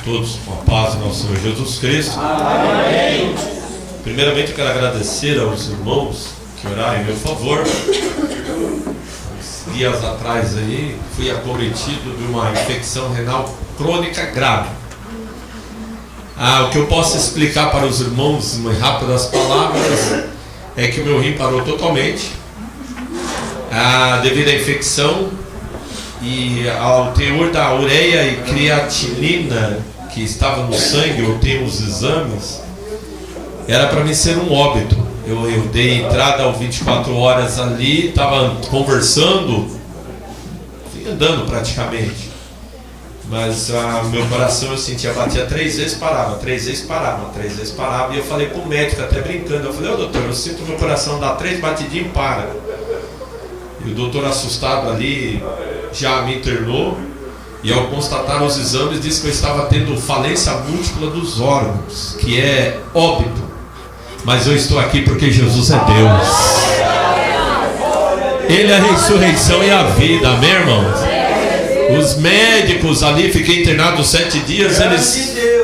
todos com a paz do nosso Senhor Jesus Cristo. Amém. Primeiramente eu quero agradecer aos irmãos que oraram em meu favor. Uns dias atrás aí fui acometido de uma infecção renal crônica grave. O que eu posso explicar para os irmãos em rápidas palavras é que o meu rim parou totalmente devido à infecção e ao teor da ureia e creatinina que estava no sangue. Eu tenho os exames, era para mim ser um óbito. Eu dei entrada ao 24 horas ali, estava conversando, andando praticamente, mas meu coração eu sentia, batia 3 vezes, parava, 3 vezes parava, 3 vezes parava, e eu falei para o médico, até brincando, eu falei: ô doutor, eu sinto meu coração dar 3 batidinhos e para. E o doutor, assustado ali, já me internou, e ao constatar os exames disse que eu estava tendo falência múltipla dos órgãos, que é óbito. Mas eu estou aqui porque Jesus é Deus. Ele é a ressurreição e a vida, amém, irmãos? Os médicos ali, fiquei internado 7 dias,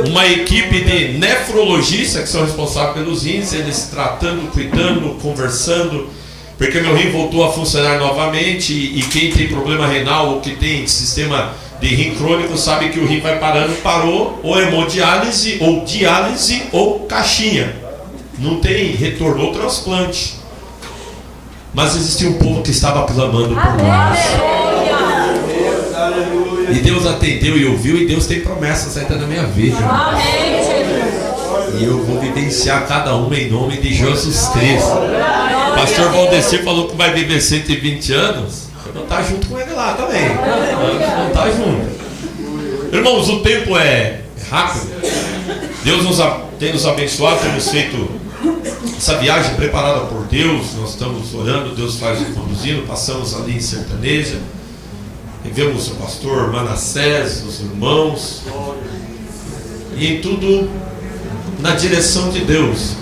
uma equipe de nefrologistas que são responsáveis pelos rins, eles tratando, cuidando, conversando, porque meu rim voltou a funcionar novamente. E quem tem problema renal ou que tem sistema de rim crônico sabe que o rim vai parando. Parou, ou hemodiálise, ou diálise, ou caixinha. Não tem retorno ou transplante. Mas existia um povo que estava clamando por nós. E Deus atendeu e ouviu, e Deus tem promessas ainda na minha vida. E eu vou vivenciar cada uma em nome de Jesus Cristo. O pastor Valdecir falou que vai viver 120 anos. Eu não estou junto com ele lá também. Não está junto. Irmãos, o tempo é rápido. Deus tem nos abençoado, temos feito essa viagem preparada por Deus. Nós estamos orando, Deus faz o conduzindo. Passamos ali em Sertaneja, vemos o pastor Manassés, os irmãos, e em tudo na direção de Deus.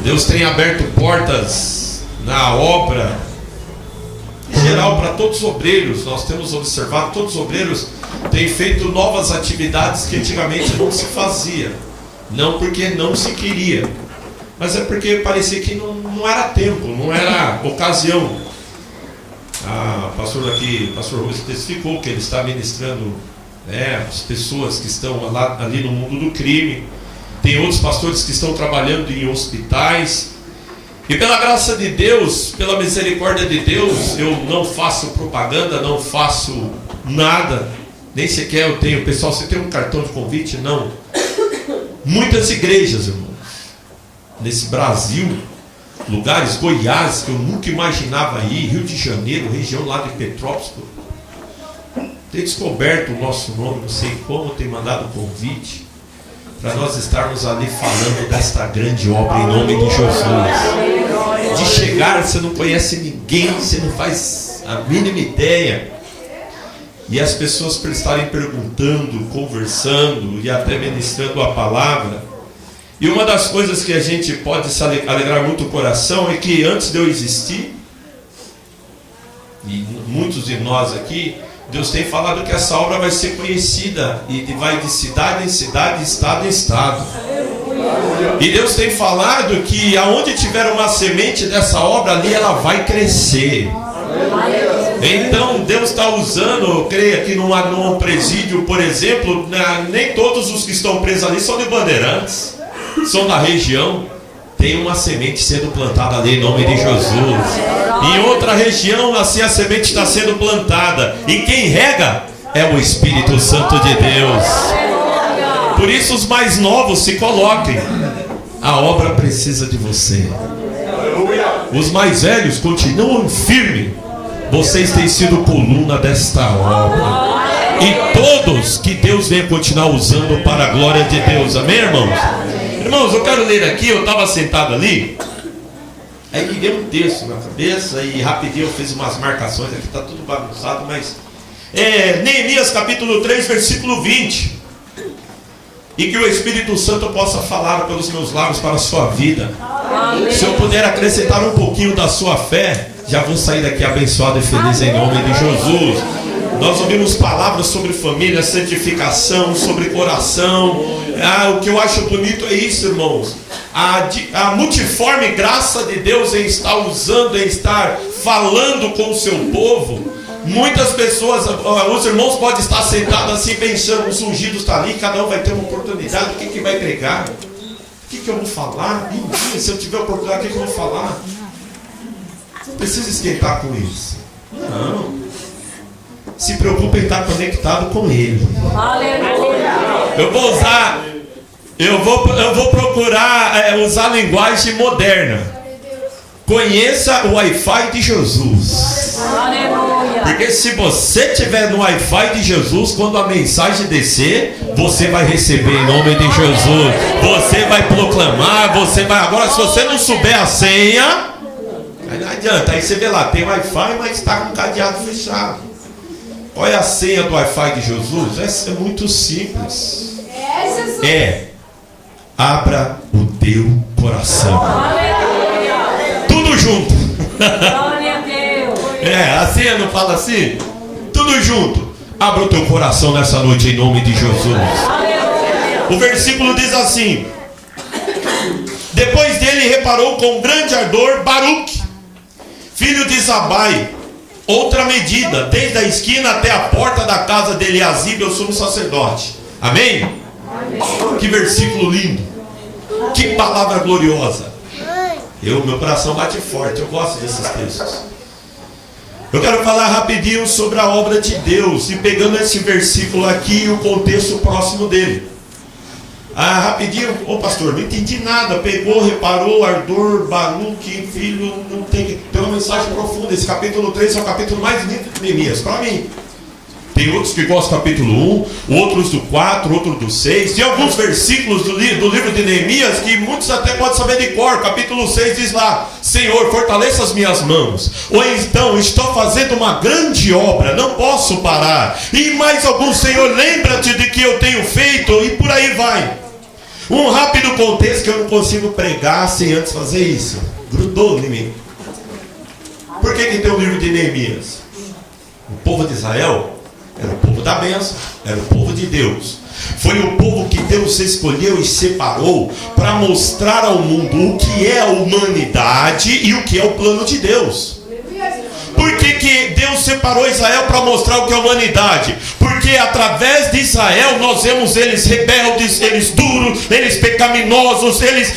Deus tem aberto portas na obra geral para todos os obreiros. Nós temos observado, todos os obreiros têm feito novas atividades que antigamente não se fazia. Não porque não se queria, mas é porque parecia que não era tempo, não era ocasião. O pastor aqui, o pastor Rui, testificou que ele está ministrando as pessoas que estão ali no mundo do crime. Tem outros pastores que estão trabalhando em hospitais. E pela graça de Deus, pela misericórdia de Deus, eu não faço propaganda, não faço nada. Nem sequer eu tenho. Pessoal, você tem um cartão de convite? Não. Muitas igrejas, irmãos, nesse Brasil, lugares, Goiás, que eu nunca imaginava ir, Rio de Janeiro, região lá de Petrópolis, tem descoberto o nosso nome, não sei como, tem mandado convite para nós estarmos ali falando desta grande obra em nome de Jesus. De chegar, você não conhece ninguém, você não faz a mínima ideia, e as pessoas por estarem perguntando, conversando e até ministrando a palavra. E uma das coisas que a gente pode se alegrar muito o coração é que antes de eu existir, e muitos de nós aqui, Deus tem falado que essa obra vai ser conhecida e vai de cidade em cidade, estado em estado. E Deus tem falado que aonde tiver uma semente dessa obra, ali ela vai crescer. Então Deus está usando, eu creio aqui num presídio, por exemplo, nem todos os que estão presos ali são de Bandeirantes, são da região. Tem uma semente sendo plantada ali em nome de Jesus. Em outra região, assim, a semente está sendo plantada, e quem rega é o Espírito Santo de Deus. Por isso os mais novos se coloquem. A obra precisa de você. Os mais velhos continuam firmes. Vocês têm sido coluna desta obra. E todos que Deus venha continuar usando para a glória de Deus. Amém, irmãos? Irmãos, eu quero ler aqui. Eu estava sentado ali, aí me deu um texto na cabeça e rapidinho eu fiz umas marcações. Aqui está tudo bagunçado, mas Neemias capítulo 3, versículo 20. E que o Espírito Santo possa falar pelos meus lábios para a sua vida. Amém. Se eu puder acrescentar um pouquinho da sua fé, já vou sair daqui abençoado e feliz em nome de Jesus. Nós ouvimos palavras sobre família, santificação, sobre coração. O que eu acho bonito é isso, irmãos. A multiforme graça de Deus em estar usando, em estar falando com o seu povo. Muitas pessoas, os irmãos podem estar sentados assim pensando, os ungidos estão ali, cada um vai ter uma oportunidade. O que vai pregar? O que eu vou falar? Se eu tiver oportunidade, o que eu vou falar? Não precisa esquentar com isso. Não. Se preocupe em estar conectado com Ele. Eu vou procurar usar a linguagem moderna. Conheça o Wi-Fi de Jesus. Porque se você estiver no Wi-Fi de Jesus, quando a mensagem descer, você vai receber em nome de Jesus. Você vai proclamar, você vai. Agora, se você não souber a senha, aí não adianta. Aí você vê lá, tem Wi-Fi, mas está com o cadeado fechado. Qual é a senha do Wi-Fi de Jesus? É muito simples. Abra o teu coração. Tudo junto. A senha não fala assim? Tudo junto. Abra o teu coração nessa noite em nome de Jesus. O versículo diz assim: depois dele reparou com grande ardor Baruque, filho de Zabai, outra medida, desde a esquina até a porta da casa de Eliasibe, o sumo sacerdote. Amém? Que versículo lindo. Que palavra gloriosa. Meu coração bate forte, eu gosto desses textos. Eu quero falar rapidinho sobre a obra de Deus, e pegando esse versículo aqui e o contexto próximo dele. Rapidinho, pastor, não entendi nada. Pegou, reparou, ardor, Baruque, filho, não tem uma mensagem profunda. Esse capítulo 3 é o capítulo mais lindo de Neemias, para mim. Tem outros que gostam do capítulo 1, outros do 4, outros do 6. Tem alguns versículos do livro de Neemias que muitos até podem saber de cor. Capítulo 6 diz lá: Senhor, fortaleça as minhas mãos. Ou então, estou fazendo uma grande obra, não posso parar. E mais alguns: Senhor, lembra-te de que eu tenho feito. E por aí vai. Um rápido contexto que eu não consigo pregar sem antes fazer isso. Grudou em mim. Por que tem o livro de Neemias? O povo de Israel era o povo da bênção, era o povo de Deus. Foi o povo que Deus escolheu e separou para mostrar ao mundo o que é a humanidade e o que é o plano de Deus. Por que Deus separou Israel para mostrar o que é a humanidade? Porque através de Israel nós vemos eles rebeldes, eles duros, eles pecaminosos, eles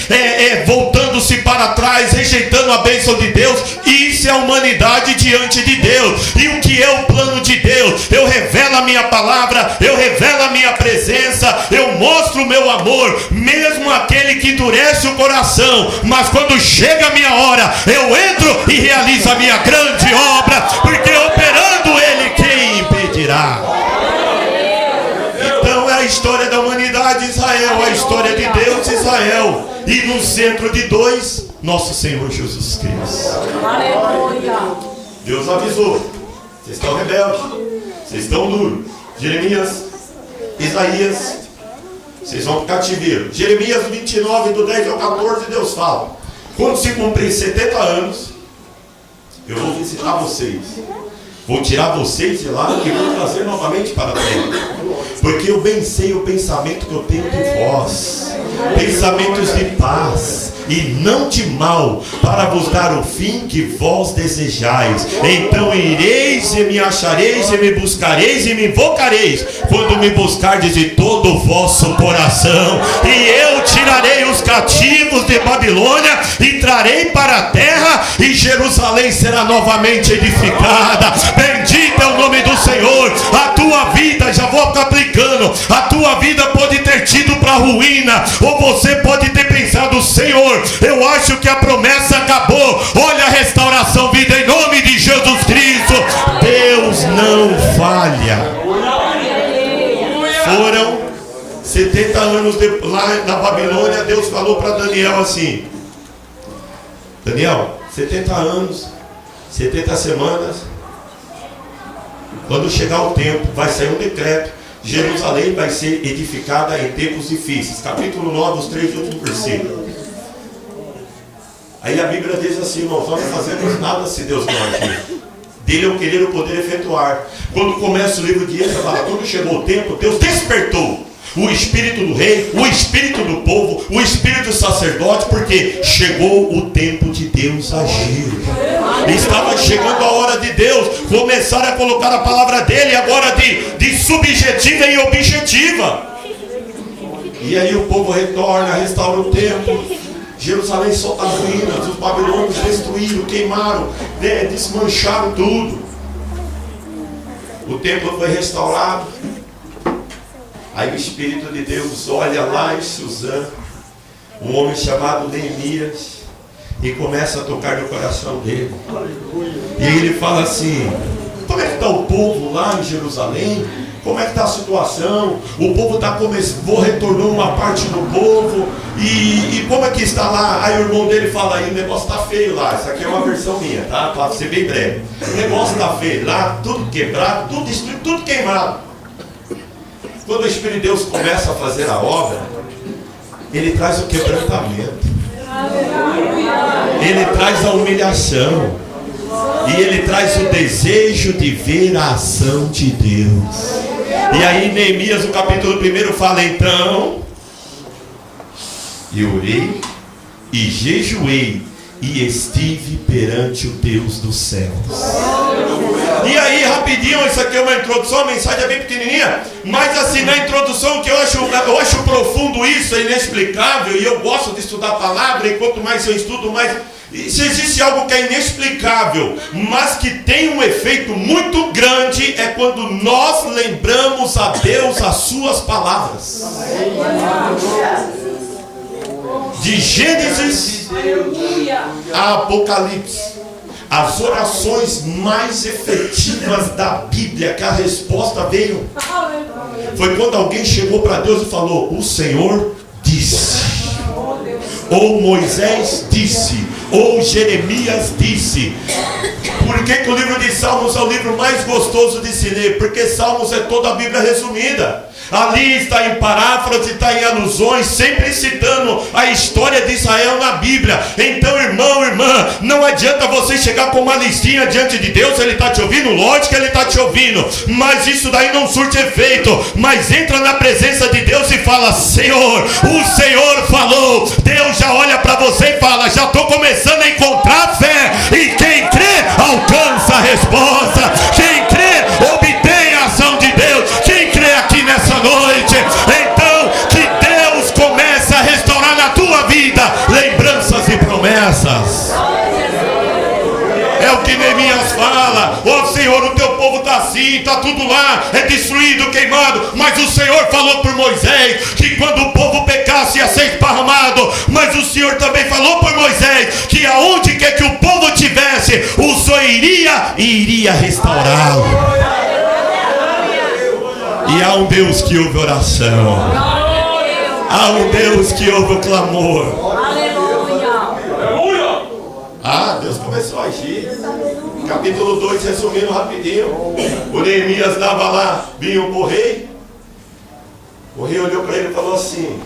voltando-se para trás, rejeitando a bênção de Deus. Isso é a humanidade diante de Deus. E o que é o plano de Deus? Eu revelo a minha palavra, eu revelo a minha presença, eu mostro o meu amor, mesmo aquele que endurece o coração. Mas quando chega a minha hora, eu entro e realizo a minha grande obra, porque operando Ele, quem impedirá? Então é a história da humanidade Israel, a história de Deus Israel, e no centro de dois, nosso Senhor Jesus Cristo. Deus avisou: vocês estão rebeldes, vocês estão duros. Jeremias, Isaías, vocês vão para o cativeiro. Jeremias 29, do 10 ao 14, Deus fala: quando se cumprir 70 anos, eu vou visitar vocês, vou tirar vocês de lá e vou trazer novamente para a terra, porque eu bem sei o pensamento que eu tenho de vós, pensamentos de paz e não de mal, para vos dar o fim que vós desejais. Então ireis e me achareis, e me buscareis e me invocareis, quando me buscardes de todo o vosso coração. E eu tirarei os cativos de Babilônia e trarei para a terra, e Jerusalém será novamente edificada. Bendito é o nome do Senhor. A tua vida, já vou aplicando, a tua vida pode ter tido para ruína, ou você pode ter pensado: Senhor, eu acho que a promessa acabou. Olha a restauração, vida, em nome de Jesus Cristo. Deus não falha. Foram 70 anos lá na Babilônia. Deus falou para Daniel assim: Daniel, 70 anos, 70 semanas, quando chegar o tempo, vai sair um decreto: Jerusalém vai ser edificada em tempos difíceis. Capítulo 9, os 3 últimos versículos. Aí a Bíblia diz assim: irmãos, nós não fazemos nada se Deus não agir. Dele é o querer, o poder efetuar. Quando começa o livro de Êxodo, fala, quando chegou o tempo, Deus despertou o espírito do rei, o espírito do povo, o espírito do sacerdote, porque chegou o tempo de Deus agir. Estava chegando a hora de Deus começar a colocar a palavra dele agora de subjetiva e objetiva. E aí o povo retorna, restaura o templo. Jerusalém solta as ruínas, os babilônios destruíram, queimaram, desmancharam tudo. O templo foi restaurado. Aí o Espírito de Deus olha lá em Suzã, um homem chamado Neemias, e começa a tocar no coração dele. E aí ele fala assim, como é que está o povo lá em Jerusalém? Como é que está a situação? O povo está começando, retornou uma parte do povo, e como é que está lá? Aí o irmão dele fala, aí o negócio está feio lá. Essa aqui é uma versão minha, tá? Para ser bem breve. O negócio está feio lá, tudo quebrado, tudo destruído, tudo queimado. Quando o Espírito de Deus começa a fazer a obra, ele traz o quebrantamento, ele traz a humilhação, e ele traz o desejo de ver a ação de Deus. E aí Neemias, no capítulo 1, fala, então eu orei e jejuei e estive perante o Deus dos céus. E aí, rapidinho, isso aqui é uma introdução, a mensagem é bem pequenininha, mas assim, na introdução, que eu acho profundo isso, é inexplicável, e eu gosto de estudar a palavra, e quanto mais eu estudo, mais... Se existe algo que é inexplicável, mas que tem um efeito muito grande, é quando nós lembramos a Deus as suas palavras. De Gênesis a Apocalipse, as orações mais efetivas da Bíblia, que a resposta veio, foi quando alguém chegou para Deus e falou, o Senhor disse, ou Moisés disse, ou Jeremias disse. Por que o livro de Salmos é o livro mais gostoso de se ler? Porque Salmos é toda a Bíblia resumida. Ali está em paráfrase, está em alusões, sempre citando a história de Israel na Bíblia. Então, irmão, irmã, não adianta você chegar com uma listinha diante de Deus. Ele está te ouvindo? Lógico que ele está te ouvindo, mas isso daí não surte efeito. Mas entra na presença de Deus e fala, Senhor, o Senhor falou. Deus já olha para você e fala, já estou começando a encontrar fé. E quem crê, alcança a resposta. Quem crê, obtém a ação de Deus. Quem crê aqui nessa noite, então que Deus comece a restaurar na tua vida lembranças e promessas. É o que Neemias fala, Senhor, o teu povo está assim, está tudo lá, é destruído, queimado, mas o Senhor falou por Moisés, que quando o povo pecasse ia ser esparramado, mas o Senhor também falou por Moisés, que aonde quer que o povo tivesse, o Senhor iria restaurá-lo. E há um Deus que ouve oração. Há um Deus que ouve o clamor. Ah, Deus começou a agir. Capítulo 2, resumindo rapidinho. O Neemias estava lá, vinha o rei. O rei olhou para ele e falou assim,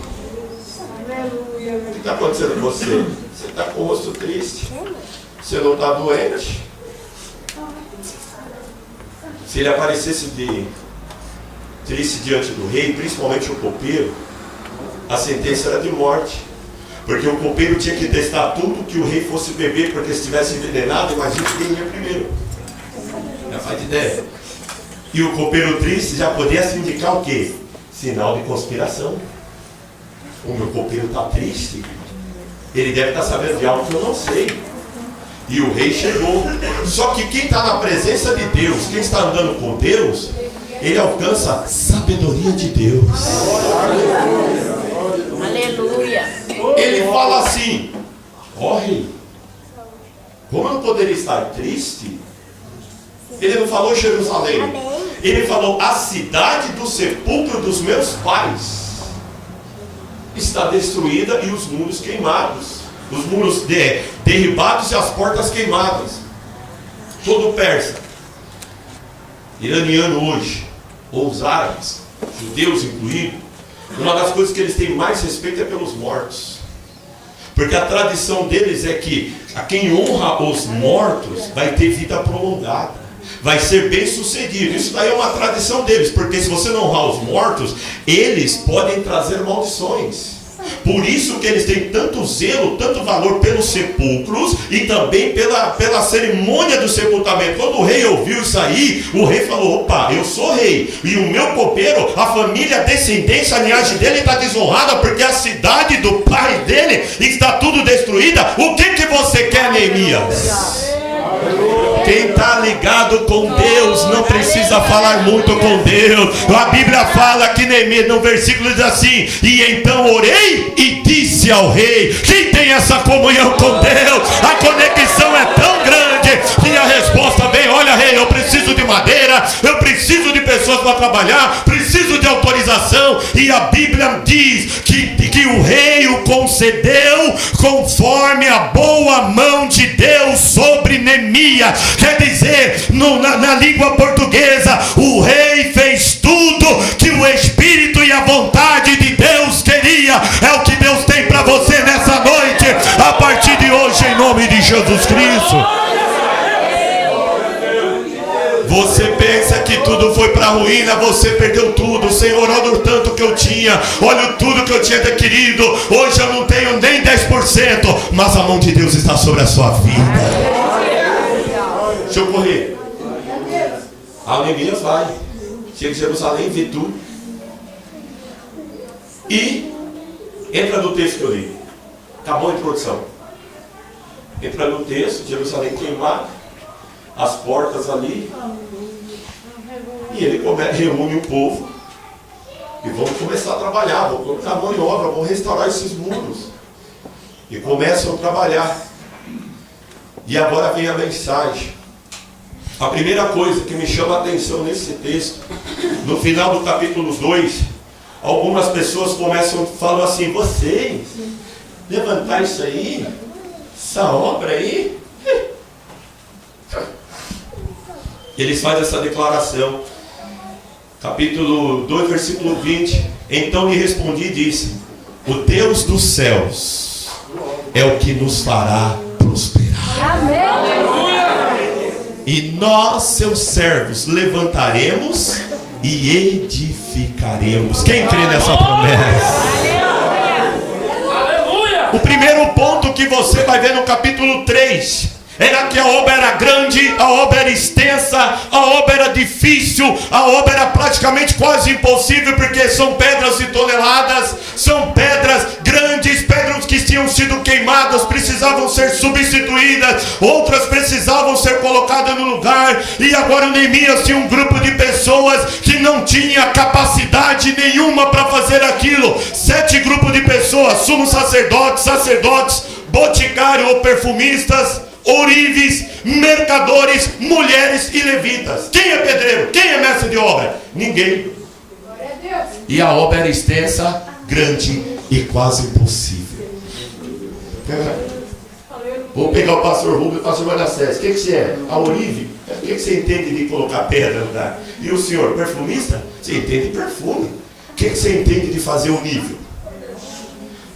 o que está acontecendo com você? Você está com o rosto triste? Você não está doente? Se ele aparecesse triste diante do rei, principalmente o copeiro, a sentença era de morte, porque o copeiro tinha que testar tudo que o rei fosse beber, porque se estivesse envenenado, imagina quem ia primeiro. Já faz ideia. E o copeiro triste já podia indicar o quê? Sinal de conspiração. O meu copeiro está triste, ele deve estar sabendo de algo que eu não sei. E o rei chegou. Só que quem está na presença de Deus, quem está andando com Deus, ele alcança sabedoria de Deus. Aleluia. Ele fala assim, rei, como eu não poderia estar triste? Ele não falou Jerusalém. Ele falou, a cidade do sepulcro dos meus pais está destruída e os muros queimados. Os muros derribados e as portas queimadas. Todo persa, iraniano hoje, ou os árabes, judeus incluídos, uma das coisas que eles têm mais respeito é pelos mortos. Porque a tradição deles é que a quem honra os mortos vai ter vida prolongada. vai ser bem sucedido. Isso daí é uma tradição deles, porque se você não honrar os mortos, eles podem trazer maldições. Por isso que eles têm tanto zelo, tanto valor pelos sepulcros e também pela cerimônia do sepultamento. Quando o rei ouviu isso aí, o rei falou: opa, eu sou rei, e o meu copeiro, a família, a descendência, a linhagem dele está desonrada, porque a cidade do pai dele está tudo destruída. O que você quer, Neemias? Quem está ligado com Deus não precisa falar muito com Deus. A Bíblia fala que Neemias, no versículo, diz assim: e então orei e disse ao rei. Quem tem essa comunhão com Deus, a conexão é tão grande que a resposta vem: olha, rei, eu preciso de madeira, eu preciso de pessoas para trabalhar, preciso de autorização. E a Bíblia diz que o rei o concedeu conforme a boa mão de Deus sobre Neemias. Quer dizer, na língua portuguesa, o rei fez tudo que o Espírito e a vontade de Deus queria. É o que Deus tem para você nessa noite, a partir de hoje, em nome de Jesus Cristo. Você pensa que tudo foi para a ruína, você perdeu tudo. Senhor, olha o tanto que eu tinha, olha tudo que eu tinha adquirido. Hoje eu não tenho nem 10%, mas a mão de Deus está sobre a sua vida. Deixa eu correr. A Neemias vai, chega em Jerusalém, vê tudo e entra no texto que eu li. Acabou a introdução. Entra no texto, Jerusalém queimada, as portas ali, e ele reúne o povo e vamos começar a trabalhar, vamos colocar a mão em obra, vamos restaurar esses muros. E começam a trabalhar. E agora vem a mensagem. A primeira coisa que me chama a atenção nesse texto, no final do capítulo 2, algumas pessoas começam falando assim: vocês levantar isso aí, essa obra aí. Eles fazem essa declaração, capítulo 2, versículo 20. Então lhe respondi e disse: o Deus dos céus é o que nos fará prosperar. Amém. E nós, seus servos, levantaremos e edificaremos. Quem crê nessa promessa? O primeiro ponto que você vai ver no capítulo 3 era que a obra era grande, a obra era extensa, a obra era difícil, a obra era praticamente quase impossível, porque são pedras de toneladas, são pedras grandes, pedras que tinham sido queimadas, precisavam ser substituídas, outras precisavam ser colocadas no lugar. E agora Neemias tinha um grupo de pessoas que não tinha capacidade nenhuma para fazer aquilo. 7 grupos de pessoas: sumos sacerdotes, boticário ou perfumistas, ourives, mercadores, mulheres e levitas. Quem é pedreiro? Quem é mestre de obra? Ninguém. E a obra era extensa, grande e quase impossível. Vou pegar o pastor Rubens e o pastor Manassés. O que você é? A ourive? O que você entende de colocar pedra no lugar? E o senhor, perfumista? Você entende de perfume. O que você entende de fazer o nível?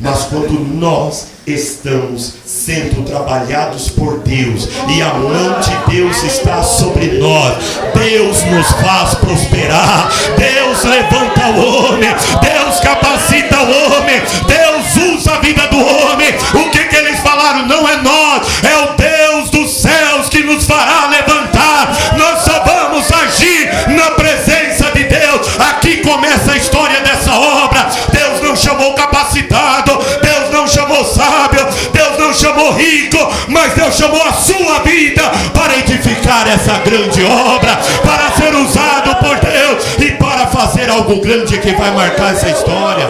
Mas quando nós estamos sendo trabalhados por Deus e a mão de Deus está sobre nós, Deus nos faz prosperar, Deus levanta o homem, Deus capacita o homem, Deus usa a vida do homem. O que eles falaram? Não é nós, é o Deus dos céus que nos fará levantar. Nós só vamos agir na presença de Deus. Aqui começa a história dessa obra. Deus não chamou capacitado, Deus não chamou sábio, Deus não chamou rico, mas Deus chamou a sua vida para edificar essa grande obra, para ser usado por Deus e para fazer algo grande que vai marcar essa história.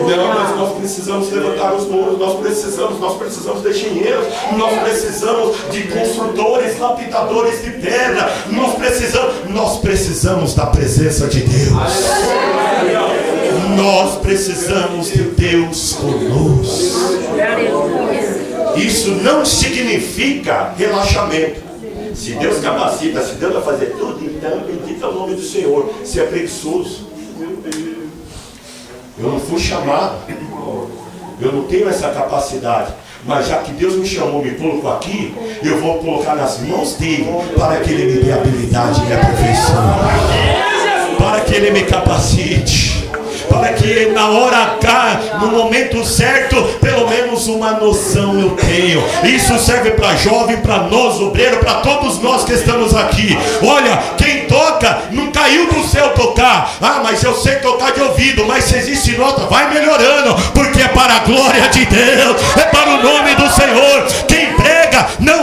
Não, mas nós precisamos levantar os muros, nós precisamos de engenheiros, nós precisamos de construtores, lapidadores de pedra, nós precisamos da presença de Deus. Nós precisamos de Deus conosco. Isso não significa relaxamento. Se Deus capacita, se Deus vai fazer tudo, então bendito é o nome do Senhor. Você é preguiçoso. Eu não fui chamado. Eu não tenho essa capacidade. Mas já que Deus me chamou, me colocou aqui, eu vou colocar nas mãos dele, para que ele me dê habilidade e aperfeiçoe, para que ele me capacite, para que na hora H, no momento certo, pelo menos uma noção eu tenho. Isso serve para jovem, para nós obreiros, para todos nós que estamos aqui. Olha, quem toca não caiu do céu tocar. Ah, mas eu sei tocar de ouvido, mas se existe nota, vai melhorando, porque é para a glória de Deus, é para o nome do Senhor. Quem prega, na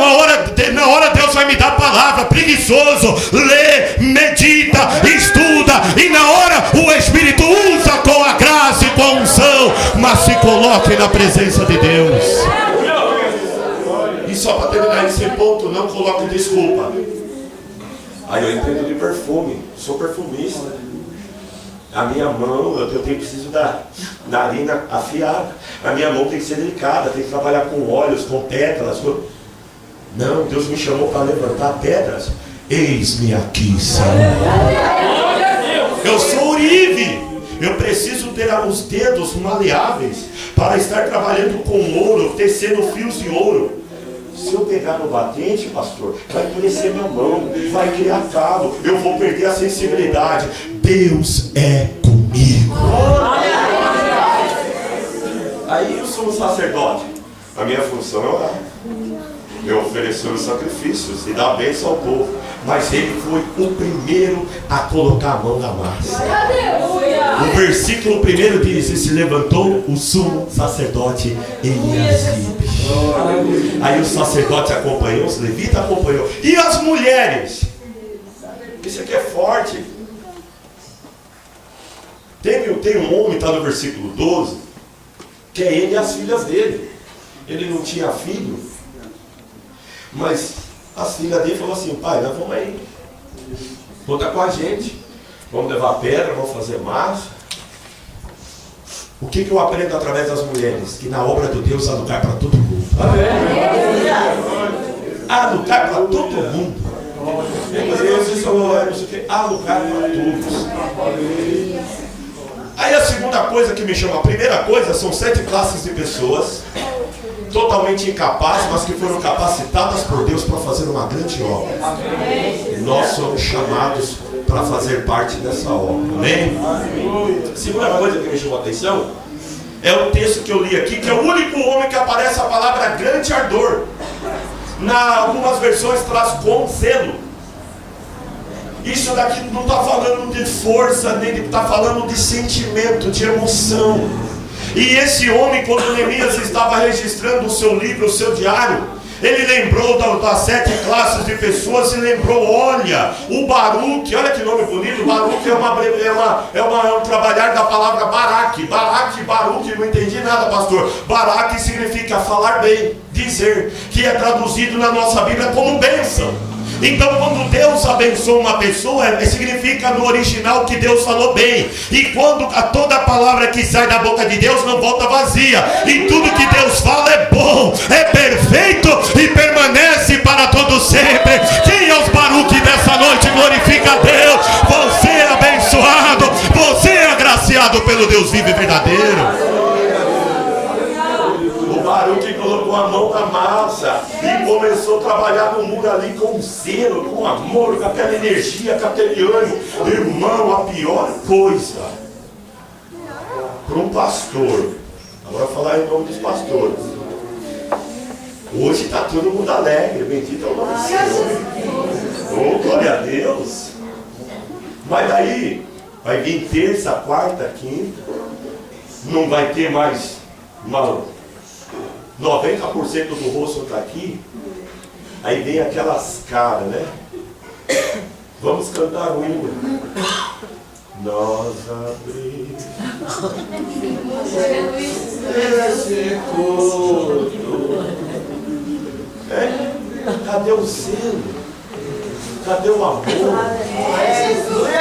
hora Deus vai me dar palavra. Preguiçoso, lê, medita, estuda, e na hora o Espírito usa com a graça e com a unção, mas se coloque na presença de Deus. E só para terminar esse ponto, não coloque desculpa. Aí eu entendo de perfume, sou perfumista. A minha mão, eu preciso da narina afiada. A minha mão tem que ser delicada, tem que trabalhar com óleos, com pétalas. Não, Deus me chamou para levantar pedras. Eis-me aqui, Senhor. Eu sou Uribe. Eu preciso ter os dedos maleáveis para estar trabalhando com ouro, tecendo fios de ouro. Se eu pegar no batente, pastor, vai endurecer minha mão, vai criar calo, eu vou perder a sensibilidade. Deus é comigo. Aí eu sou um sacerdote. A minha função é orar. Eu oferecer os sacrifícios e dar bênção ao povo. Mas ele foi o primeiro a colocar a mão na massa. O versículo 1 diz: e se levantou o sumo sacerdote Eliasibe. Aí o sacerdote acompanhou, os levitas acompanhou. E as mulheres? Isso aqui é forte. Tem um homem, está no versículo 12, que é ele e as filhas dele. Ele não tinha filho, mas as filhas dele falaram assim: pai, nós vamos aí, conta com a gente, vamos levar pedra, vamos fazer massa. O que eu aprendo através das mulheres? Que na obra de Deus há lugar para todo mundo. Há lugar para todo mundo. Há lugar para todos. Aí a segunda coisa que me chama, a primeira coisa, são 7 classes de pessoas totalmente incapazes, mas que foram capacitadas por Deus para fazer uma grande obra. Nós somos chamados para fazer parte dessa obra. Amém? A segunda coisa que me chamou a atenção é o texto que eu li aqui, que é o único homem que aparece a palavra grande ardor. Algumas versões traz com zelo. Isso daqui não está falando de força, nem está falando de sentimento, de emoção. E esse homem, quando Neemias estava registrando o seu livro, o seu diário, ele lembrou das 7 classes de pessoas e lembrou: olha, o Baruque, olha que nome bonito. Baruque é um trabalhar da palavra Baraque. Baruque, não entendi nada, pastor. Baraque significa falar bem, dizer, que é traduzido na nossa Bíblia como bênção. Então, quando Deus abençoa uma pessoa, significa no original que Deus falou bem. E quando toda a palavra que sai da boca de Deus não volta vazia. E tudo que Deus fala é bom, é perfeito e permanece para todo sempre. Quem é os Baruque dessa noite? Glorifica a Deus. Você é abençoado, você é agraciado pelo Deus vivo e verdadeiro. Baruque colocou a mão na massa e começou a trabalhar no muro ali com zelo, com amor, com aquela energia, com aquele ânimo. Irmão, a pior coisa para um pastor, agora falar em nome dos pastores, hoje está todo mundo alegre, bendito é o nome do Senhor. Oh, glória a Deus. Mas daí vai vir terça, quarta, quinta, não vai ter mais uma 90% do rosto está aqui. Aí vem aquelas caras, né? Vamos cantar o hino. Nós abrimos esse culto. Cadê o zelo? Cadê o amor?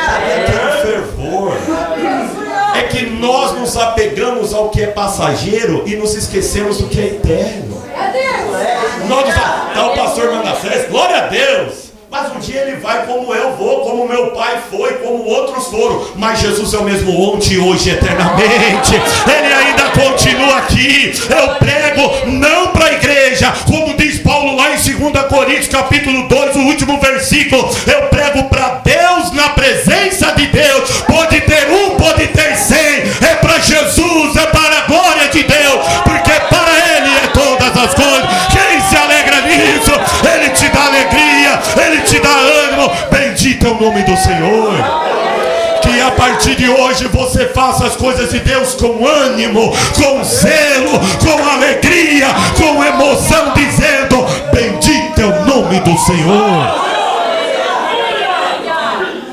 Cadê o fervor? É que nós nos apegamos ao que é passageiro e nos esquecemos do que é eterno. O pastor manda festa, glória a Deus. Mas um dia ele vai como eu vou, como meu pai foi, como outros foram. Mas Jesus é o mesmo ontem, hoje, eternamente. Ele ainda continua aqui. Eu prego não para a igreja, como diz Paulo lá em 2 Coríntios capítulo 2, o último versículo. Eu prego para Deus, na presença de Deus. Pode ter um, pode ter 100. É para Jesus, é para a glória de Deus, porque para Ele é todas as coisas. Quem se alegra nisso, Ele te dá alegria, Ele te dá ânimo. Bendito é o nome do Senhor. Que a partir de hoje você faça as coisas de Deus com ânimo, com zelo, com alegria, com emoção, dizendo: bendito é o nome do Senhor.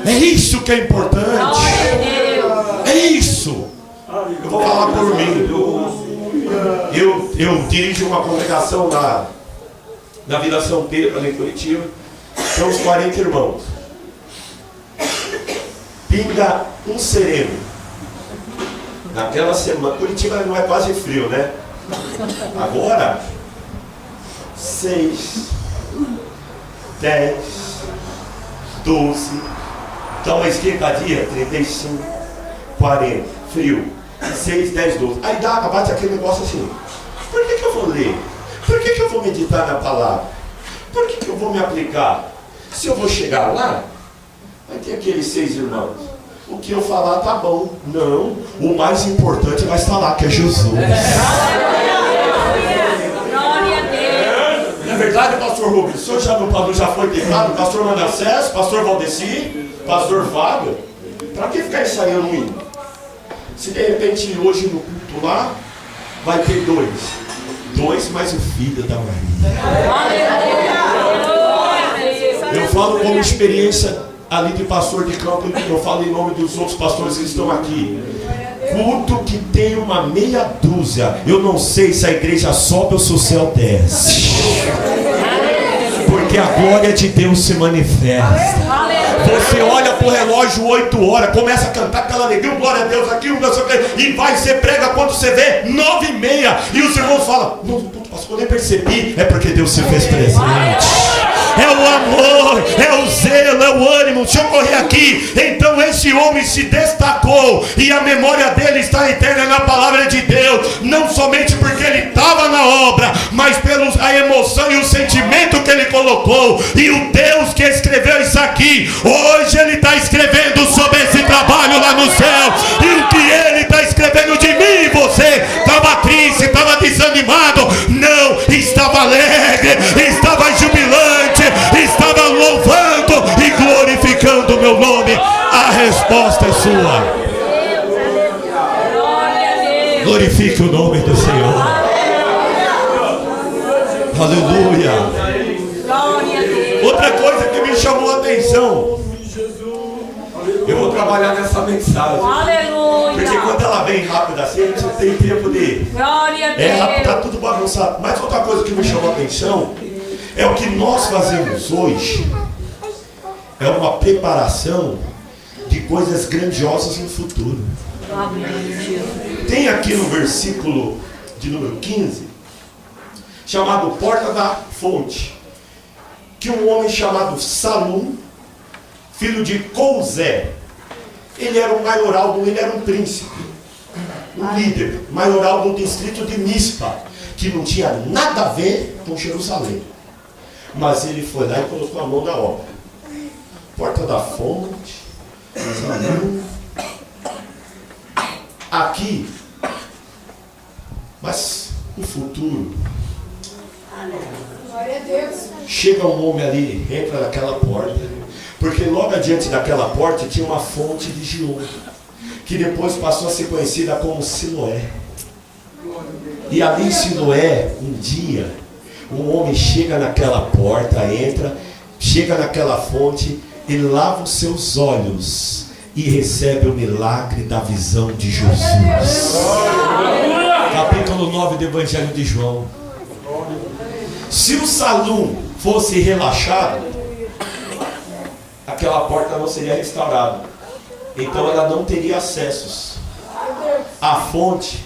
É isso que é importante. É isso. Eu vou falar por mim. Eu dirijo uma congregação na Vila São Pedro, ali em Curitiba. São uns 40 irmãos. Pinga um sereno. Naquela semana, Curitiba não é quase frio, né? Agora, 6, 10, 12. Dá uma esquentadinha, 35, 40, frio. 6, 10, 12. Aí bate aquele negócio assim. Por que eu vou ler? Por que eu vou meditar na palavra? Por que eu vou me aplicar? Se eu vou chegar lá, vai ter aqueles 6 irmãos. O que eu falar tá bom. Não, o mais importante vai estar lá, que é Jesus. Não é verdade, pastor Rubens? O senhor já foi tentado? Pastor Manassés, pastor Valdeci, pastor Fábio? Para que ficar ensaiando um hino? Se de repente hoje no culto lá, vai ter 2 mais o filho da Maria. Eu falo como experiência ali de pastor de campo, eu falo em nome dos outros pastores que estão aqui. Culto que tem uma meia dúzia, eu não sei se a igreja sobe ou se o céu desce, porque a glória de Deus se manifesta. Você olha pro relógio 8 horas, começa a cantar aquela alegria, glória a Deus aqui, e vai, você prega, quando você vê 9h30, e os irmãos falam: não, pastor, eu nem percebi. É porque Deus se fez presente. É o amor, é o zelo, é o ânimo. Deixa eu correr aqui. Então esse homem se destacou, e a memória dele está eterna na palavra de Deus. Não somente porque ele estava na obra, mas pela emoção e o sentimento que ele colocou. E o Deus que escreveu isso aqui, hoje ele está escrevendo sobre esse trabalho lá no céu. E o que ele está escrevendo de mim e você, estava triste, estava desanimado? Não, estava alegre, estava jubilante, estava louvando e glorificando o meu nome. A resposta é sua. Glorifique o nome do Senhor. Aleluia. Outra coisa que me chamou a atenção, eu vou trabalhar nessa mensagem. Porque quando ela vem rápida assim, a gente não tem tempo de... É rápido, tá tudo bagunçado. Mas outra coisa que me chamou a atenção é o que nós fazemos hoje. É uma preparação de coisas grandiosas no futuro. Tem aqui no versículo de número 15, chamado Porta da Fonte, que um homem chamado Salum, filho de Cousé, ele era um maioral, ele era um príncipe, um líder, maioral do distrito de Mispa, que não tinha nada a ver com Jerusalém. Mas ele foi lá e colocou a mão na obra. Porta da Fonte, Salum. Aqui, mas no futuro, chega um homem ali, entra naquela porta, porque logo adiante daquela porta tinha uma fonte de Gion, que depois passou a ser conhecida como Siloé. E ali em Siloé, um dia, um homem chega naquela porta, entra, chega naquela fonte e lava os seus olhos e recebe o milagre da visão de Jesus. Capítulo 9 do Evangelho de João. Se o Salum fosse relaxado, aquela porta não seria restaurada. Então ela não teria acessos. A fonte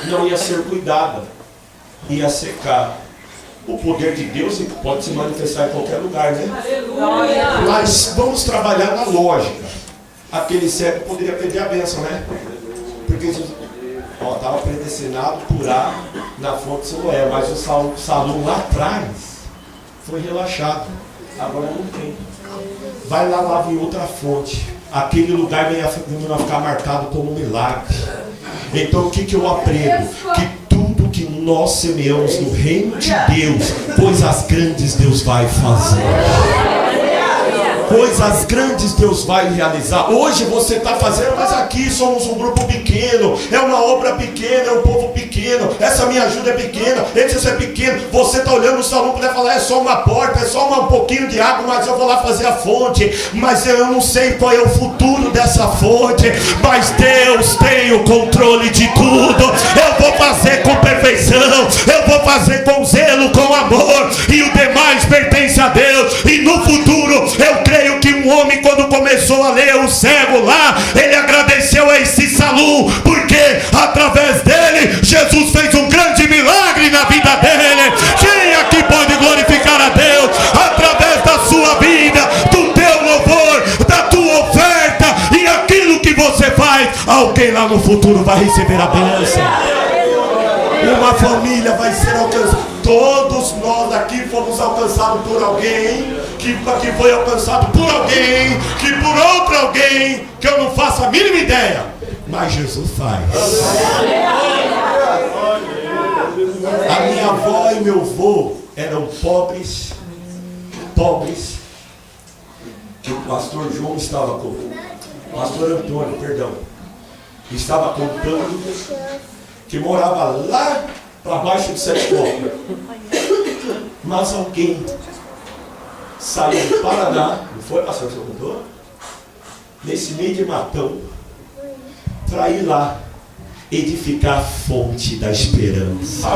não ia ser cuidada, ia secar. O poder de Deus pode se manifestar em qualquer lugar, né? Mas vamos trabalhar na lógica. Aquele cego poderia perder a bênção, né? Porque Estava predestinado por A na fonte de Siloé, mas o Salom lá atrás foi relaxado. Agora não tem. Vai lá, lava em outra fonte. Aquele lugar vai ficar marcado como um milagre. Então o que eu aprendo? Que tudo que nós semeamos no reino de Deus, coisas grandes Deus vai fazer. Coisas grandes Deus vai realizar. Hoje você está fazendo, mas aqui somos um grupo pequeno, é uma obra pequena, é um povo pequeno, essa minha ajuda é pequena, esse é pequeno. Você está olhando o salão para falar, é só uma porta, é só um pouquinho de água, mas eu vou lá fazer a fonte. Mas eu não sei qual é o futuro dessa fonte, mas Deus tem o controle de tudo. Eu vou fazer com perfeição, eu vou fazer com zelo, com amor, e o demais pertence a Deus. E no futuro eu creio que um homem, quando começou a ler o cego lá, ele agradeceu a esse Salum, porque através dele Jesus fez um grande milagre na vida dele. Quem aqui pode glorificar a Deus através da sua vida, do teu louvor, da tua oferta e aquilo que você faz? Alguém lá no futuro vai receber a bênção. Uma família vai ser alcançada. Todos nós aqui fomos alcançados por alguém, que foi alcançado por alguém, que por outro alguém, que eu não faço a mínima ideia, mas Jesus faz. A minha avó e meu avô eram pobres, que o pastor João estava contando, pastor Antônio, perdão, estava contando que morava lá para baixo de 7 quilômetros. Mas alguém saiu do Paraná, não foi, pastor, que você contou? Nesse meio de matão, para ir lá edificar a fonte da esperança.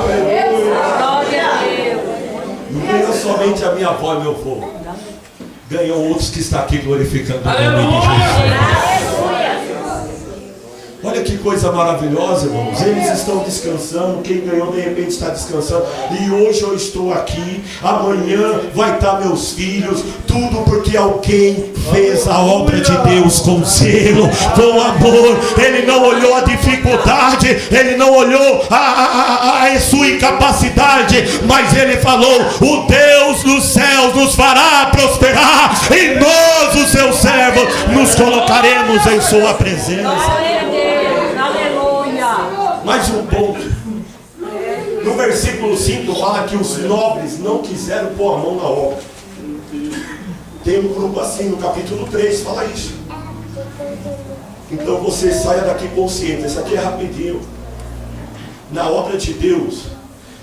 Não ganhou somente a minha avó e meu avô, ganhou outros que estão aqui glorificando o nome de Jesus. Olha que coisa maravilhosa, irmãos. Eles estão descansando. Quem ganhou de repente está descansando. E hoje eu estou aqui. Amanhã vai estar meus filhos. Tudo porque alguém fez a obra de Deus com zelo, com amor. Ele não olhou a dificuldade, ele não olhou a sua incapacidade, mas ele falou: o Deus dos céus nos fará prosperar, e nós, os seus servos, nos colocaremos em sua presença. Mais um ponto. No versículo 5 fala que os nobres não quiseram pôr a mão na obra. Tem um grupo assim no capítulo 3, fala isso. Então você saia daqui consciente. Isso aqui é rapidinho. Na obra de Deus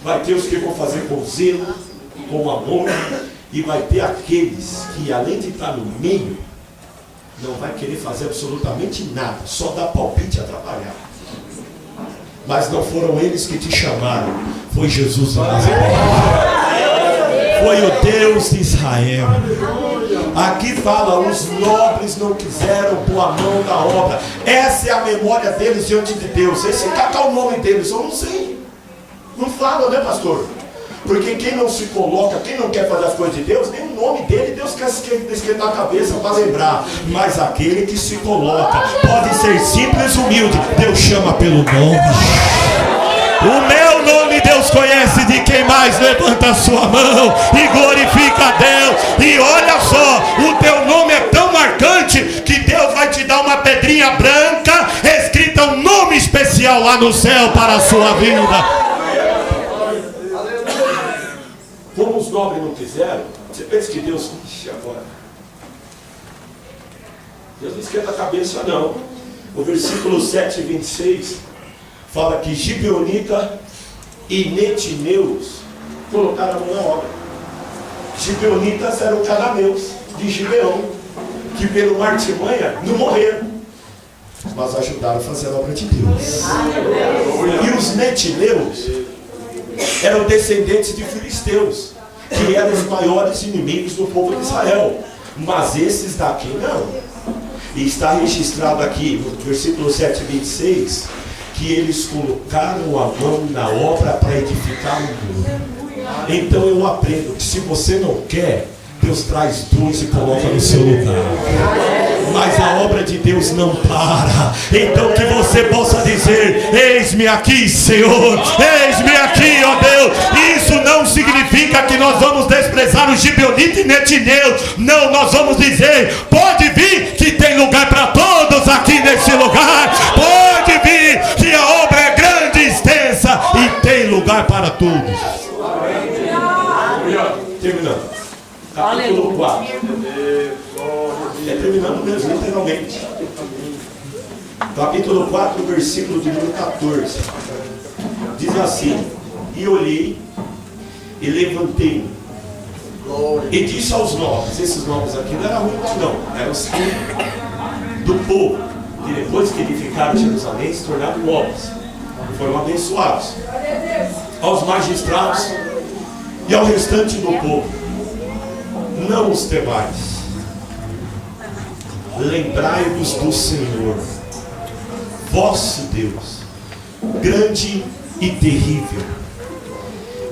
vai ter os que vão fazer com zelo, com amor, e vai ter aqueles que, além de estar no meio, não vai querer fazer absolutamente nada, só dar palpite e atrapalhar. Mas não foram eles que te chamaram, foi Jesus da Nazaré, foi o Deus de Israel. Aqui fala, os nobres não quiseram pôr a mão na obra. Essa é a memória deles diante de Deus. Esse é o nome deles, eu não sei. Não fala, né, pastor? Porque quem não se coloca, quem não quer fazer as coisas de Deus, nem o nome dele Deus quer esquentar a cabeça para lembrar. Mas aquele que se coloca, pode ser simples, humilde, Deus chama pelo nome. O meu nome Deus conhece. De quem mais levanta a sua mão e glorifica a Deus. E olha só, o teu nome é tão marcante que Deus vai te dar uma pedrinha branca escrita um nome especial lá no céu para a sua vida. Como os nobres não quiseram, você pensa que Deus, ixi, agora Deus não esquenta a cabeça, não. O versículo 7 e 26 fala que Gibeonita e Netineus colocaram a mão na obra. Gibeonitas eram cananeus de Gibeão, que pelo artimanha não morreram, mas ajudaram a fazer a obra de Deus. E os Netineus eram descendentes de filisteus, que eram os maiores inimigos do povo de Israel. Mas esses daqui não. E está registrado aqui no versículo 7 e 26 que eles colocaram a mão na obra para edificar o muro. Então eu aprendo que se você não quer, Deus traz dois e coloca no seu lugar. Mas a obra de Deus não para. Então que você possa dizer: eis Eis-me aqui, Senhor. Eis-me aqui, ó Deus. Isso não significa que nós vamos desprezar os gibeonitas e netineus. Não, nós vamos dizer: pode vir, que tem lugar para todos aqui nesse lugar. Pode vir, que a obra é grande e extensa e tem lugar para todos. Terminando. Capítulo 4. É terminando mesmo, literalmente. Capítulo 4, versículo de número 14. Diz assim: e olhei e levantei-me e disse aos nobres. Esses nobres aqui não eram muitos, não, eram os do povo, que depois que edificaram Jerusalém se tornaram nobres, foram abençoados. Aos magistrados e ao restante do povo: não os temais, lembrai-vos do Senhor vosso Deus, grande e terrível,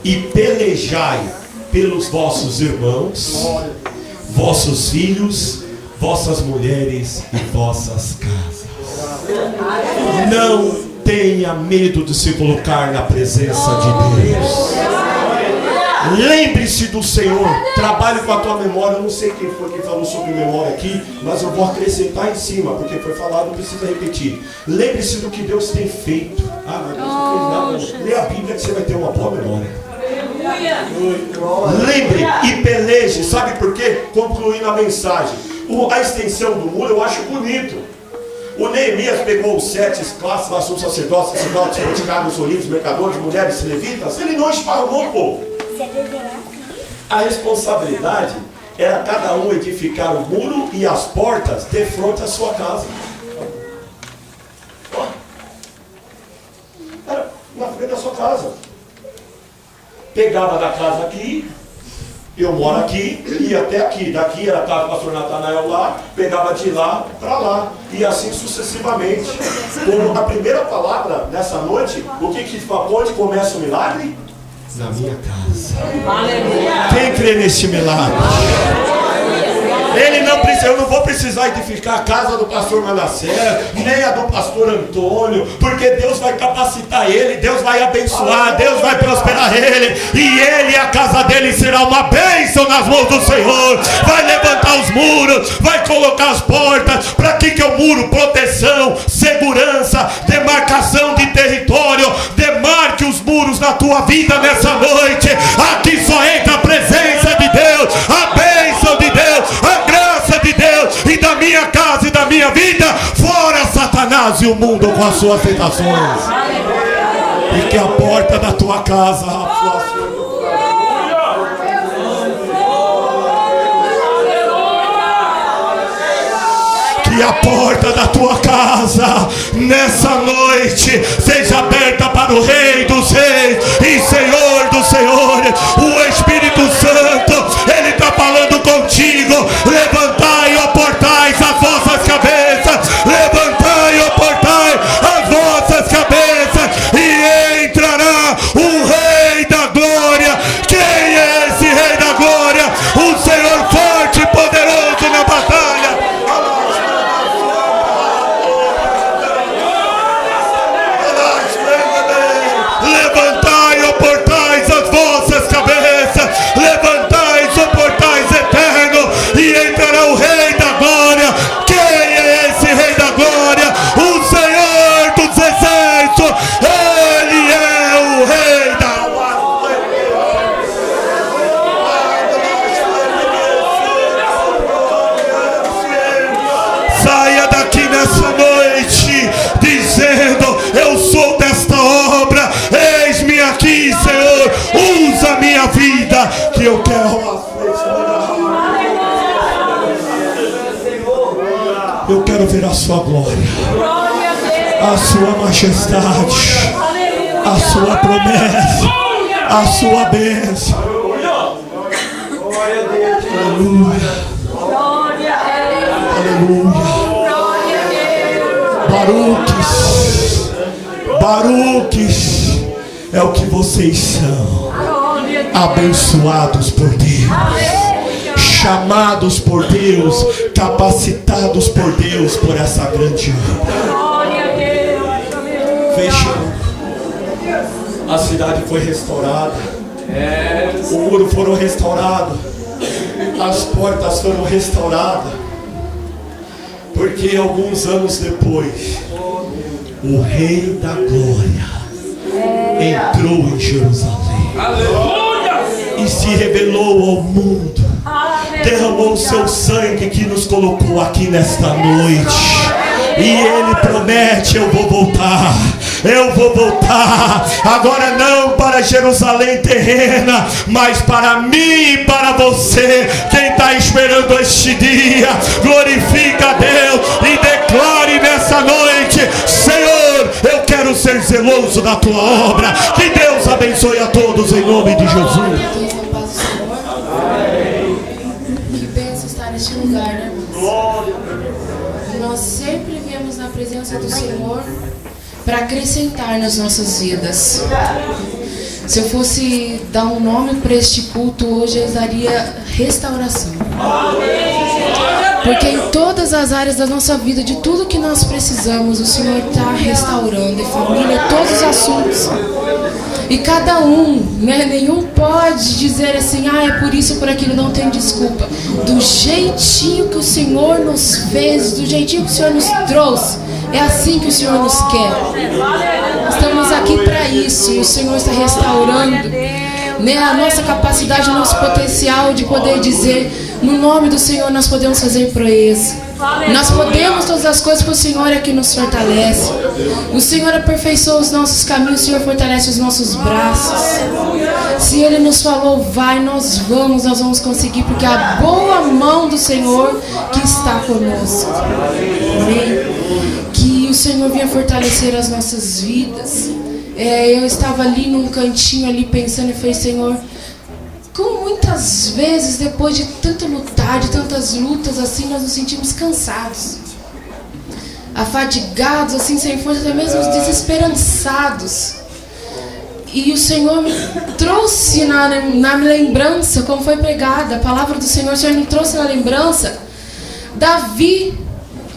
e pelejai pelos vossos irmãos, vossos filhos, vossas mulheres e vossas casas. Não tenha medo de se colocar na presença de Deus. Lembre-se do Senhor. Trabalhe com a tua memória. Eu não sei quem foi que falou sobre memória aqui, mas eu vou acrescentar em cima, porque foi falado, não precisa repetir. Lembre-se do que Deus tem feito. Ah, mas Deus não fez nada. Lê a Bíblia que você vai ter uma boa memória. Lembre e peleje. Sabe por quê? Concluindo a mensagem, a extensão do muro eu acho bonito. O Neemias pegou os 7 classes lá, sumos sacerdotes, sacerdotes, escravos, olivos, mercadores, mulheres, levitas. Ele não esparramou o povo. A responsabilidade era cada um edificar o muro e as portas de frente à sua casa. Era na frente da sua casa. Pegava da casa aqui, eu moro aqui, ia até aqui. Daqui era a casa do pastor Natanael lá, pegava de lá para lá, e assim sucessivamente. Como a primeira palavra nessa noite, onde começa o milagre? Na minha casa. Aleluia. Quem crê neste milagre? Ele não precisa, eu não vou precisar edificar a casa do pastor Manassés, nem a do pastor Antônio, porque Deus vai capacitar ele, Deus vai abençoar, Deus vai prosperar ele, e ele e a casa dele será uma bênção nas mãos do Senhor. Vai levantar os muros, vai colocar as portas. Para que é o muro? Proteção, segurança, demarcação de território. Demarque os muros na tua vida nessa noite. Aqui só entra a presença de Deus, a bênção de Deus, a graça de Deus, e da minha casa e da minha vida, fora Satanás e o mundo com as suas tentações. E que a porta da tua casa, que a porta da tua casa nessa noite seja aberta para o Rei dos Reis e Senhor dos Senhores. O Espírito Santo, Ele está falando contigo. Levantai, ó portais, as vossas cabeças. Levantai, ó portais, as vossas cabeças, e entrará o Rei da Glória. Quem é esse Rei da Glória? O Senhor forte e poderoso na batalha. Levantai, ó portais, as vossas cabeças. Levantai, ó portais eternos, e entrará o Rei da Glória. Quem é esse Rei da Glória? O Senhor dos Exércitos. Ele é o Rei da Saia daqui nessa noite dizendo: eu sou desta obra. Eis-me aqui, Senhor. Usa minha vida, que eu quero. Eu quero ver a sua glória, a sua majestade, a sua promessa, a sua bênção. Aleluia. Aleluia. Baruques é o que vocês são. Abençoados por Deus, chamados por Deus, capacitados por Deus por essa grande obra. Feche. A cidade foi restaurada. O muro foram restaurados. As portas foram restauradas. Porque alguns anos depois, o Rei da Glória entrou em Jerusalém. E se revelou ao mundo. Derramou o seu sangue que nos colocou aqui nesta noite. E Ele promete: eu vou voltar. Eu vou voltar. Agora não para Jerusalém terrena, mas para mim e para você. Quem está esperando este dia, glorifica a Deus e declare nessa noite: Senhor, eu quero ser zeloso da tua obra. Que Deus abençoe a todos em nome de Jesus. Que bênção estar neste lugar, né, irmãos? Nós sempre viemos na presença do Senhor para acrescentar nas nossas vidas. Se eu fosse dar um nome para este culto hoje, eu daria restauração. Porque em todas as áreas da nossa vida, de tudo que nós precisamos, o Senhor está restaurando. E família, todos os assuntos. E cada um, né, nenhum pode dizer assim: ah, é por isso ou por aquilo, não tem desculpa. Do jeitinho que o Senhor nos fez, do jeitinho que o Senhor nos trouxe, é assim que o Senhor nos quer. Estamos aqui para isso, e o Senhor está restaurando, né, a nossa capacidade, o nosso potencial de poder dizer: no nome do Senhor nós podemos fazer proeza. Nós podemos todas as coisas, porque o Senhor é que nos fortalece. O Senhor aperfeiçoa os nossos caminhos, o Senhor fortalece os nossos braços. Se Ele nos falou, vai, nós vamos conseguir, porque a boa mão do Senhor que está conosco. Amém? Que o Senhor venha fortalecer as nossas vidas. Eu estava ali num cantinho ali pensando e falei: Senhor, como muitas vezes depois de tanto lutar, de tantas lutas assim, nós nos sentimos cansados, afadigados, assim, sem força, até mesmo desesperançados. E o Senhor me trouxe na lembrança, como foi pregada a palavra do Senhor, o Senhor me trouxe na lembrança Davi.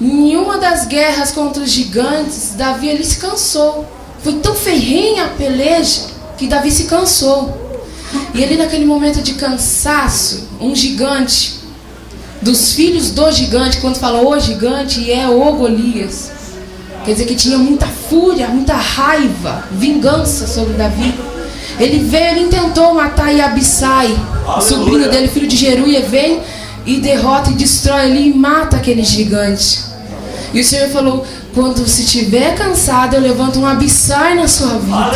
Em uma das guerras contra os gigantes, Davi, ele se cansou. Foi tão ferrenha a peleja que Davi se cansou. E ali naquele momento de cansaço, um gigante, dos filhos do gigante, quando fala o gigante, é o Golias, quer dizer que tinha muita fúria, muita raiva, vingança sobre Davi. Ele veio, ele tentou matar Abissai, o sobrinho dele, filho de Jeruia, vem e derrota e destrói ali e mata aquele gigante. E o Senhor falou: quando se estiver cansado, eu levanto um Abissai na sua vida.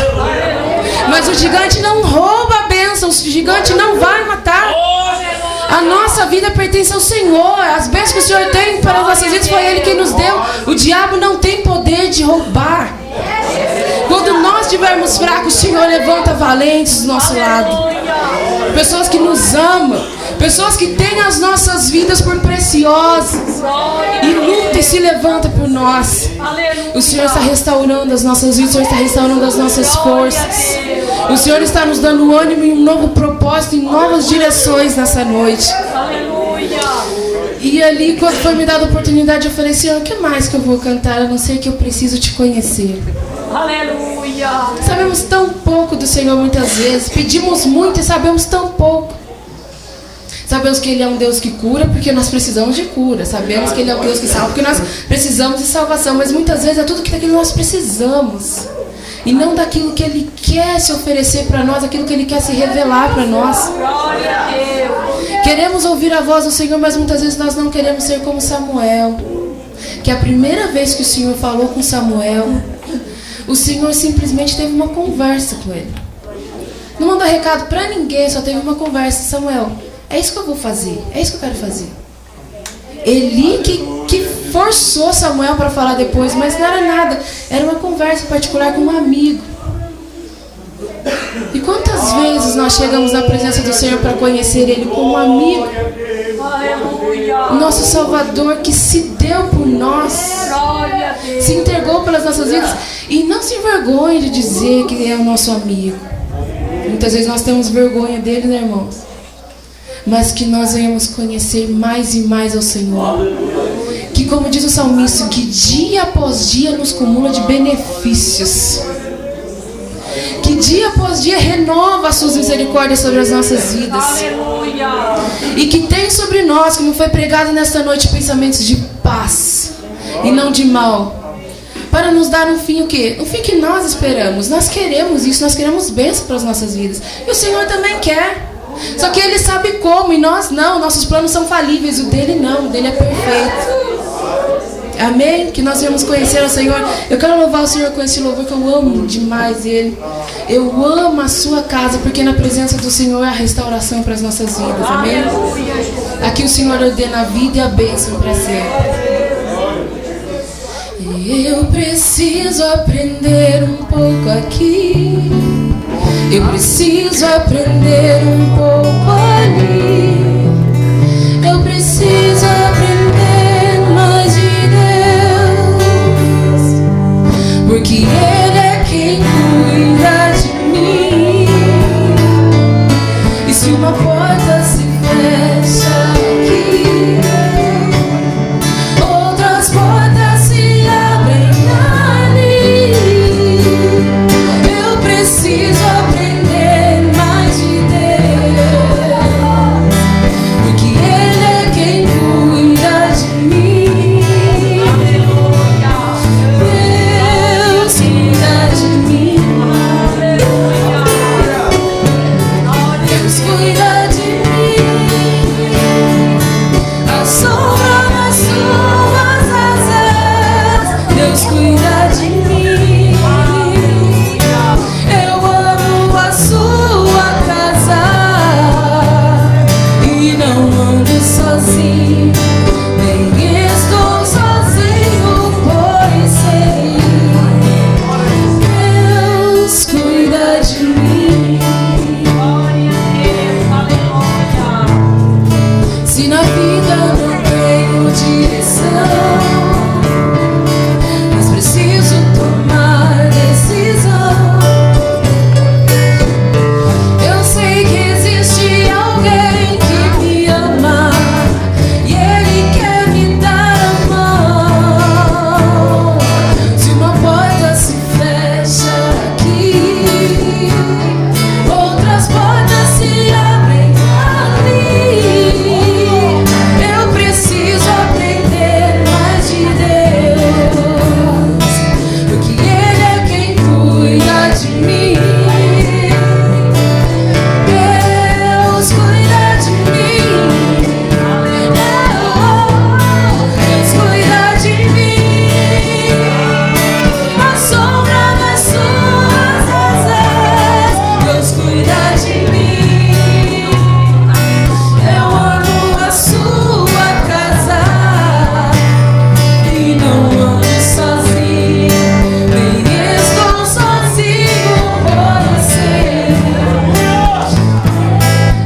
Mas o gigante não rouba a bênção, o gigante não vai matar. A nossa vida pertence ao Senhor. As bênçãos que o Senhor tem para as nossas vidas foi Ele quem nos deu. O diabo não tem poder de roubar. Quando nós estivermos fracos, o Senhor levanta valentes do nosso lado. Pessoas que nos amam, pessoas que têm as nossas vidas por preciosas e luta e se levanta por nós. O Senhor está restaurando as nossas vidas, o Senhor está restaurando as nossas forças. O Senhor está nos dando ânimo e um novo propósito, em novas direções nessa noite. E ali, quando foi me dada a oportunidade, eu falei: Senhor, o que mais que eu vou cantar, a não ser que eu preciso te conhecer. Aleluia. Sabemos tão pouco do Senhor muitas vezes, pedimos muito e sabemos tão pouco. Sabemos que Ele é um Deus que cura, porque nós precisamos de cura. Sabemos que Ele é um Deus que salva, porque nós precisamos de salvação. Mas muitas vezes é tudo que nós precisamos, e não daquilo que Ele quer se oferecer para nós, aquilo que Ele quer se revelar para nós. Glória a Deus. Queremos ouvir a voz do Senhor, mas muitas vezes nós não queremos ser como Samuel, que a primeira vez que o Senhor falou com Samuel, o Senhor simplesmente teve uma conversa com ele. Não mandou recado para ninguém, só teve uma conversa. Samuel, é isso que eu vou fazer, é isso que eu quero fazer. Eli que forçou Samuel para falar depois, mas não era nada, era uma conversa particular com um amigo. E quantas vezes nós chegamos na presença do Senhor para conhecer Ele como um amigo? O nosso Salvador que se deu por nós, se entregou pelas nossas vidas, e não se envergonhe de dizer que é o nosso amigo. Muitas vezes nós temos vergonha dele, né, irmãos? Mas que nós venhamos conhecer mais e mais ao Senhor. Que, como diz o salmista, que dia após dia nos cumula de benefícios. que dia após dia renova as suas misericórdias sobre as nossas vidas. Aleluia. E que tem sobre nós, como foi pregado nesta noite, pensamentos de paz e não de mal. Para nos dar um fim o quê? Um fim que nós esperamos. Nós queremos isso, nós queremos bênção para as nossas vidas. E o Senhor também quer. Só que Ele sabe como e nós não. Nossos planos são falíveis, o dele não, o dele é perfeito. Amém? Que nós viemos conhecer o Senhor. Eu quero louvar o Senhor com esse louvor que eu amo demais Ele. Eu amo a sua casa, porque na presença do Senhor é a restauração para as nossas vidas. Amém? Aqui o Senhor ordena a vida e a bênção para sempre. Eu preciso aprender um pouco aqui. Eu preciso aprender um pouco ali. Eu preciso aprender mais de Deus, porque Ele é quem cuida de mim. E se uma porta se fecha aqui, outras portas se abrem ali. Eu preciso aprender mais de Deus, porque Ele é quem cuida de mim. Deus cuida de mim. Deus cuida de mim. A sombra nas suas asas, Deus cuida de mim. Eu amo a sua casa e não ando sozinho, nem estou sozinho, pois sei, Deus cuida de mim. Se na vida não tenho direção, mas preciso tomar decisão, eu sei que existe alguém que me ama e Ele quer me dar a mão. Se uma porta se fecha aqui, outras portas se abrem ali. Eu preciso aprender mais de Deus, porque Ele é quem cuida de mim. Deus cuida de mim. Deus cuida de mim. A sombra nas suas asas, Deus cuida de mim. Eu amo a sua casa e não ando sozinho, nem estou sozinho, pois sei,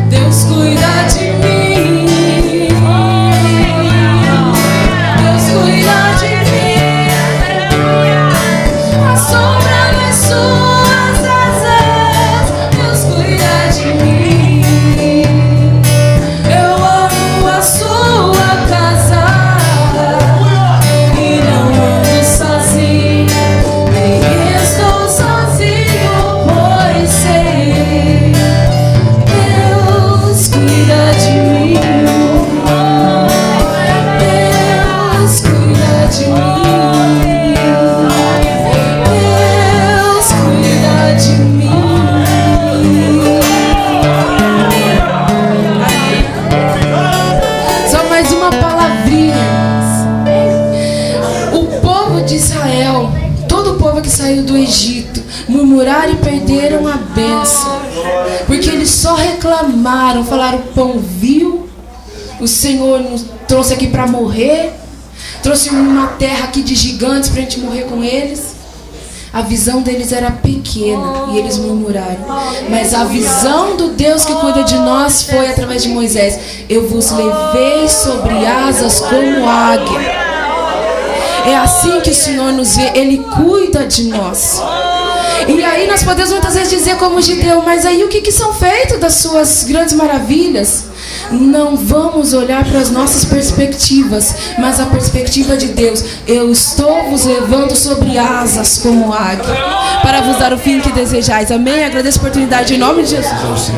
Deus cuida de mim. Deus cuida de mim. A sombra nas suas asas, Deus cuida de mim. Eu amo a sua casa e não ando sozinho, nem estou sozinho, pois sei, Deus cuida de mim. Deus cuida de mim. Deus cuida de mim. Só mais uma palavrinha. O povo de Israel, todo o povo que saiu do Egito, murmuraram e perderam a bênção, porque eles só reclamaram, falaram: o pão viu, o Senhor nos trouxe aqui para morrer, trouxe uma terra aqui de gigantes para a gente morrer com eles. A visão deles era pequena e eles murmuraram. Mas a visão do Deus que cuida de nós foi através de Moisés: eu vos levei sobre asas como águia. É assim que o Senhor nos vê, Ele cuida de nós. E aí nós podemos muitas vezes dizer como Gideão: mas aí o que são feitos das suas grandes maravilhas? Não vamos olhar para as nossas perspectivas, mas a perspectiva de Deus. Eu estou vos levando sobre asas como águia, para vos dar o fim que desejais. Amém? Agradeço a oportunidade em nome de Jesus.